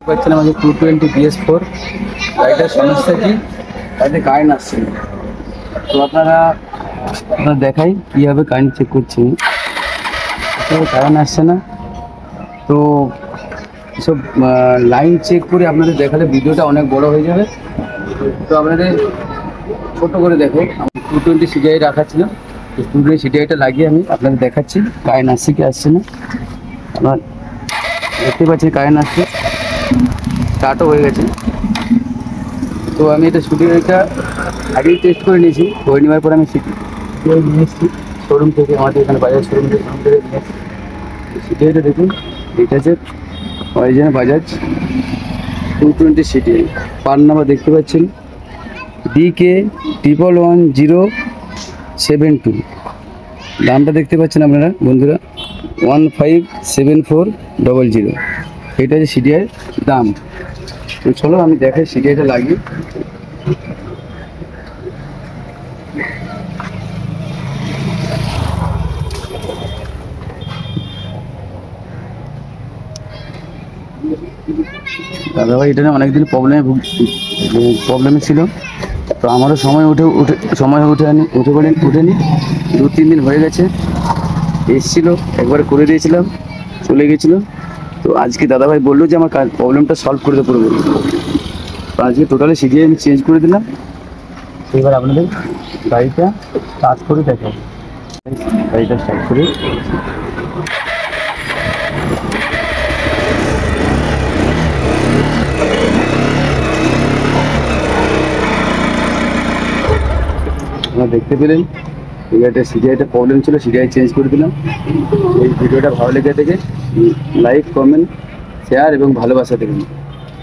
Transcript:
পাচ্ছিলাম আজ 220 BS4 গাড়িটার সমস্যা কি? গাড়িতে কারেন্ট আসছে না। তো আপনার দেখাই কীভাবে কারেন্ট চেক করছি। কারেন্ট আসছে না, তো এসব লাইন চেক করে আপনাদের দেখালে ভিডিওটা অনেক বড় হয়ে যাবে। তো আপনাদের ছোটো করে দেখো, আমি 220 CDI রাখা ছিল, 220 CDIটা লাগিয়ে আমি আপনাদের দেখাচ্ছি কারেন্ট আসছে কি আসছে না। আপনার দেখতে পাচ্ছেন কারেন্ট আসছে, স্টার্টও হয়ে গেছে। তো আমি এটা স্কুটিটা আগেই টেস্ট করে নিয়েছি, করে নেওয়ার পর আমি নিয়ে এসেছি শোরুম থেকে, আমাদের এখানে বাজাজ শোরুম থেকে নিয়ে এসেছি। সিটিআইটা দেখুন, এটা হচ্ছে অরিজিনাল বাজাজ 220 সিটিআই। পার নাম্বার দেখতে পাচ্ছেন DK111072। দামটা দেখতে পাচ্ছেন আপনারা বন্ধুরা, 157400। এটা হচ্ছে সিটিআইয়ের দাম। তো চলো আমি দেখাই সিটিআইটা লাগিয়ে। দাদাভাই এটা নিয়ে অনেকদিন প্রবলেমে ছিল। তো আমারও সময় উঠেনি। 2-3 দিন হয়ে গেছে, এসেছিল একবার করে দিয়েছিলাম, চলে গেছিলো। তো আজকে দাদাভাই বললো যে আমার প্রবলেমটা সলভ করে দেবো পুরো। তো আজকে টোটালি সিডিআই আমি চেঞ্জ করে দিলাম। এবার আপনাদের গাড়িটা স্টার্ট করে দেখাবো। গাড়িটা স্টার্ট করে আপনারা দেখতে পেলেন এই গাড়িটা সিডিআইটা প্রবলেম ছিল, সিডিআই চেঞ্জ করে দিলাম। এই ভিডিওটা ভালো লেগে থেকে লাইক, কমেন্ট, শেয়ার এবং ভালোবাসা দেবেন।